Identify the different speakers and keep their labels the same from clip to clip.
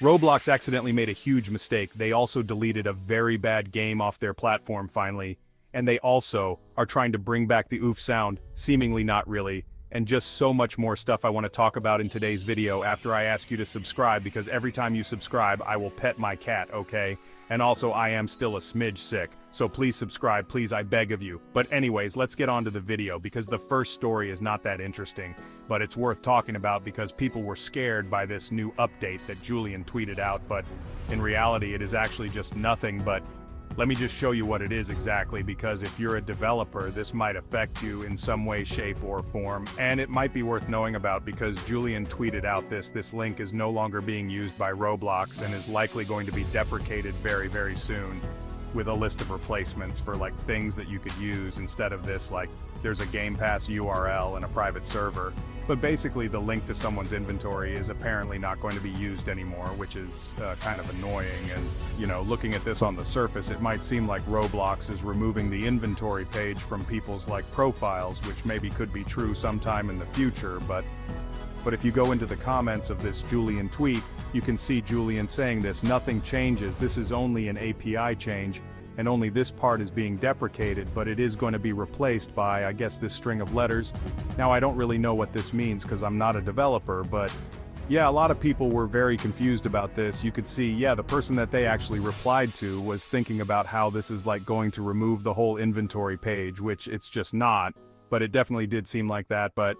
Speaker 1: Roblox accidentally made a huge mistake. They also deleted a very bad game off their platform finally, and they also are trying to bring back the oof sound, seemingly not really, and just so much more stuff I want to talk about in today's video after I ask you to subscribe, because every time you subscribe I will pet my cat, okay? And also I am still a smidge sick, so please subscribe, please, I beg of you. But anyways, let's get on to the video, because the first story is not that interesting, but it's worth talking about because people were scared by this new update that Julian tweeted out, but in reality it is actually just nothing. But let me just show you what it is exactly, because if you're a developer, this might affect you in some way, shape, or form, and it might be worth knowing about because Julian tweeted out this link is no longer being used by Roblox and is likely going to be deprecated very, very soon, with a list of replacements for like things that you could use instead of this. Like there's a Game Pass URL and a private server, but basically the link to someone's inventory is apparently not going to be used anymore, which is kind of annoying. And you know, looking at this on the surface, it might seem like Roblox is removing the inventory page from people's like profiles, which maybe could be true sometime in the future, but if you go into the comments of this Julian tweet, you can see Julian saying this: nothing changes, this is only an API change, and only this part is being deprecated, but it is going to be replaced by, I guess, this string of letters. Now I don't really know what this means because I'm not a developer, but yeah, a lot of people were very confused about this. You could see, yeah, the person that they actually replied to was thinking about how this is like going to remove the whole inventory page, which it's just not, but it definitely did seem like that. But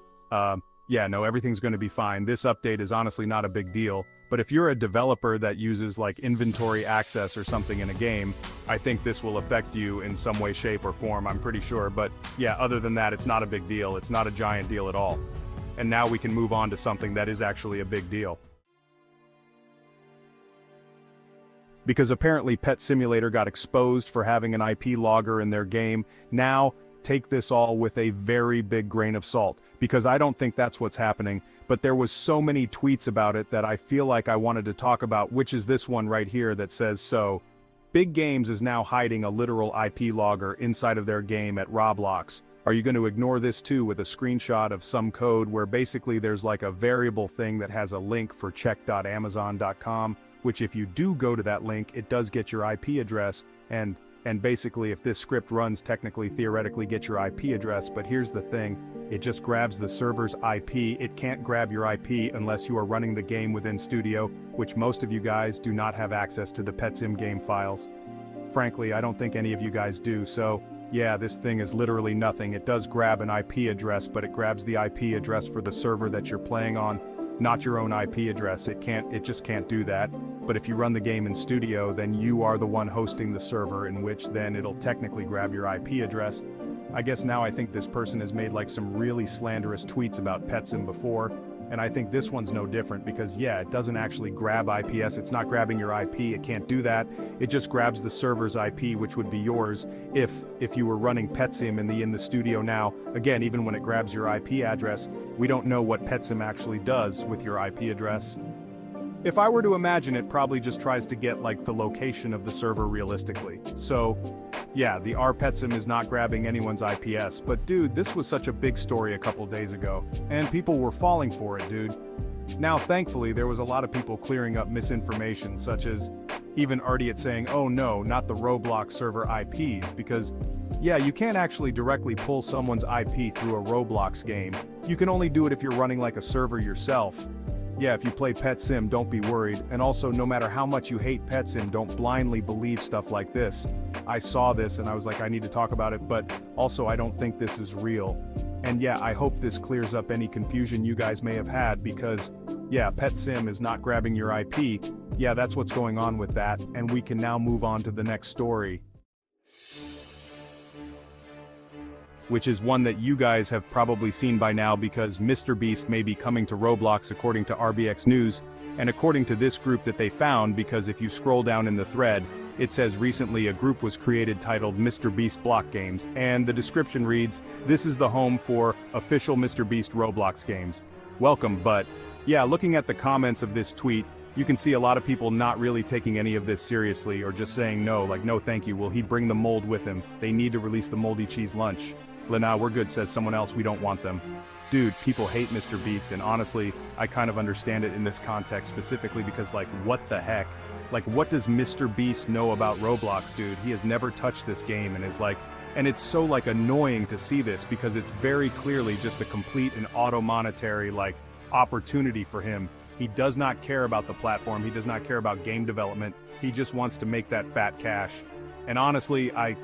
Speaker 1: yeah, no, everything's going to be fine. This update is honestly not a big deal, but if you're a developer that uses like inventory access or something in a game, I think this will affect you in some way, shape, or form, I'm pretty sure. But yeah, other than that, it's not a big deal. It's not a giant deal at all. And now we can move on to something that is actually a big deal. Because apparently Pet Simulator got exposed for having an IP logger in their game. Now, take this all with a very big grain of salt, because I don't think that's what's happening, but there was so many tweets about it that I feel like I wanted to talk about, which is this one right here that says, so, Big Games is now hiding a literal IP logger inside of their game at Roblox. Are you going to ignore this too, with a screenshot of some code where basically there's like a variable thing that has a link for check.amazon.com, which if you do go to that link, it does get your IP address, and basically if this script runs, technically, theoretically get your IP address, but here's the thing, it just grabs the server's IP, it can't grab your IP unless you are running the game within Studio, which most of you guys do not have access to the PetSim game files. Frankly, I don't think any of you guys do, so yeah, this thing is literally nothing. It does grab an IP address, but it grabs the IP address for the server that you're playing on, not your own IP address. It just can't do that. But if you run the game in Studio, then you are the one hosting the server, in which then it'll technically grab your IP address. I guess now I think this person has made like some really slanderous tweets about PetSim before, and I think this one's no different, because yeah, it doesn't actually grab IPS, it's not grabbing your IP, it can't do that. It just grabs the server's IP, which would be yours if you were running PetSim in the Studio now. Again, even when it grabs your IP address, we don't know what PetSim actually does with your IP address. If I were to imagine, it probably just tries to get like the location of the server realistically. So yeah, the rPetSim is not grabbing anyone's IPS, but dude, this was such a big story a couple days ago, and people were falling for it, dude. Now thankfully there was a lot of people clearing up misinformation, such as even Artiot saying, oh no, not the Roblox server IPs, because yeah, you can't actually directly pull someone's IP through a Roblox game. You can only do it if you're running like a server yourself. Yeah, if you play PetSim, don't be worried, and also no matter how much you hate PetSim, don't blindly believe stuff like this. I saw this and I was like, I need to talk about it, but also I don't think this is real. And yeah, I hope this clears up any confusion you guys may have had, because yeah, PetSim is not grabbing your IP. Yeah, that's what's going on with that, and we can now move on to the next story, which is one that you guys have probably seen by now, because mrbeast may be coming to Roblox according to RBX News, and according to this group that they found, because if you scroll down in the thread, it says recently a group was created titled mrbeast Block Games, and the description reads, this is the home for official mrbeast Roblox games. Welcome. But yeah, looking at the comments of this tweet, you can see a lot of people not really taking any of this seriously, or just saying no, like no thank you, will he bring the mold with him? They need to release the moldy cheese lunch. Nah, we're good, says someone else, we don't want them. dude, people hate Mr. Beast, and honestly, I kind of understand it in this context specifically because, like, what the heck? Like, what does Mr. Beast know about Roblox, dude? He has never touched this game and is like, and it's so, like, annoying to see this because it's very clearly just a complete and auto-monetary, like, opportunity for him. He does not care about the platform. He does not care about game development. He just wants to make that fat cash. And honestly, I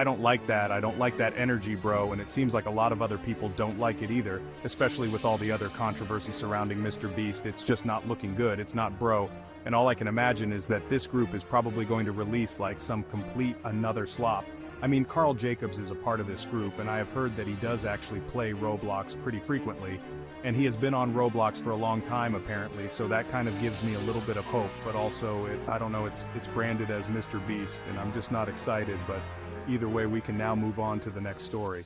Speaker 1: don't like that. I don't like that energy, bro, and it seems like a lot of other people don't like it either, especially with all the other controversy surrounding Mr. Beast. It's just not looking good. It's not bro. And all I can imagine is that this group is probably going to release like some complete another slop. I mean, Carl Jacobs is a part of this group, and I have heard that he does actually play Roblox pretty frequently, and he has been on Roblox for a long time apparently, so that kind of gives me a little bit of hope, but also, I don't know, it's branded as Mr. Beast, and I'm just not excited, but either way, we can now move on to the next story,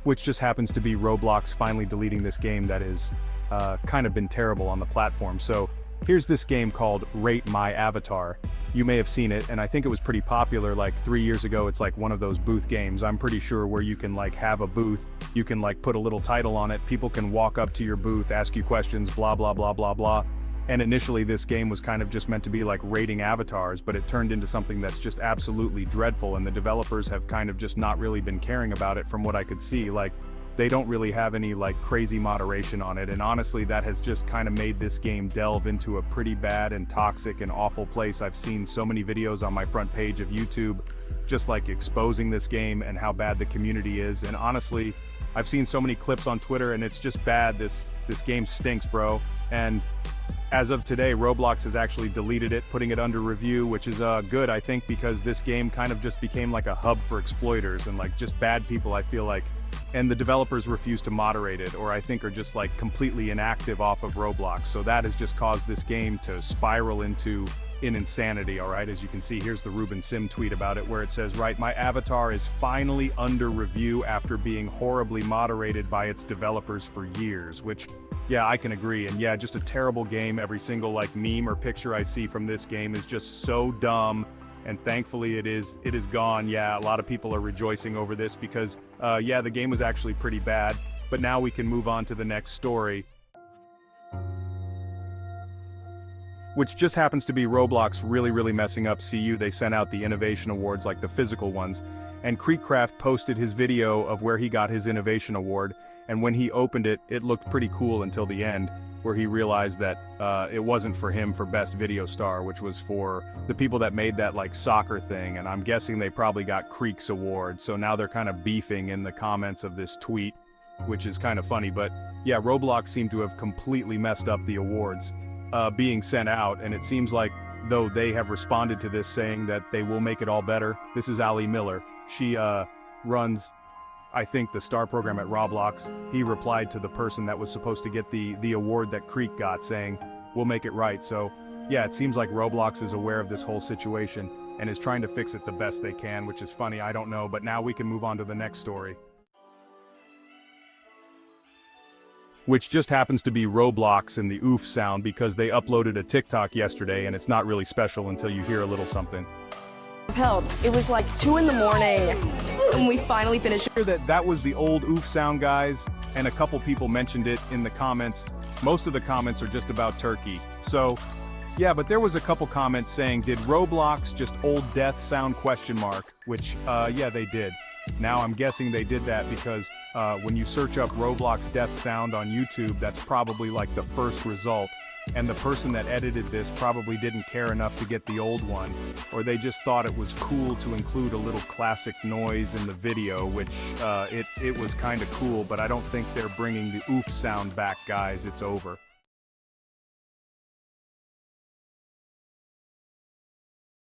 Speaker 1: which just happens to be Roblox finally deleting this game that is kind of been terrible on the platform. So here's this game called Rate My Avatar. You may have seen it, and I think it was pretty popular like 3 years ago. It's like one of those booth games, I'm pretty sure, where you can like have a booth, you can like put a little title on it, people can walk up to your booth, ask you questions, blah blah blah blah blah. And initially this game was kind of just meant to be like rating avatars, but it turned into something that's just absolutely dreadful, and the developers have kind of just not really been caring about it from what I could see. Like, they don't really have any like crazy moderation on it, and honestly that has just kind of made this game delve into a pretty bad and toxic and awful place. I've seen so many videos on my front page of YouTube just like exposing this game and how bad the community is, and honestly I've seen so many clips on Twitter and it's just bad. This game stinks, bro. And as of today, Roblox has actually deleted it, putting it under review, which is good, I think, because this game kind of just became like a hub for exploiters and like just bad people, I feel like. And the developers refuse to moderate it, or I think are just like completely inactive off of Roblox. So that has just caused this game to spiral into insanity, alright? As you can see, here's the Ruben Sim tweet about it, where it says, right, my avatar is finally under review after being horribly moderated by its developers for years, which, yeah, I can agree. And yeah, just a terrible game. Every single like meme or picture I see from this game is just so dumb. And thankfully it is gone. Yeah, a lot of people are rejoicing over this because, yeah, the game was actually pretty bad. But now we can move on to the next story, which just happens to be Roblox really messing up CU. They sent out the innovation awards, like the physical ones, and Creekcraft posted his video of where he got his innovation award, and when he opened it, it looked pretty cool until the end, where he realized that it wasn't for him for best video star, which was for the people that made that like soccer thing, and I'm guessing they probably got Creek's award, so now they're kind of beefing in the comments of this tweet, which is kind of funny. But yeah, Roblox seemed to have completely messed up the awards being sent out, and it seems like, though, they have responded to this saying that they will make it all better. This is Ali Miller. She runs, I think, the star program at Roblox. He replied to the person that was supposed to get the award that Creek got, saying, we'll make it right. So yeah, it seems like Roblox is aware of this whole situation and is trying to fix it the best they can, which is funny, I don't know. But now we can move on to the next story, which just happens to be Roblox and the oof sound, because they uploaded a TikTok yesterday, and it's not really special until you hear a little something.
Speaker 2: It was like 2 in the morning, and we finally finished.
Speaker 1: That was the old oof sound, guys, and a couple people mentioned it in the comments. Most of the comments are just about Turkey. So, yeah, but there was a couple comments saying, did Roblox just old death sound ? Which, yeah, they did. Now I'm guessing they did that because when you search up Roblox death sound on YouTube, that's probably like the first result. And the person that edited this probably didn't care enough to get the old one, or they just thought it was cool to include a little classic noise in the video, which it was kind of cool, but I don't think they're bringing the oof sound back, guys. It's over.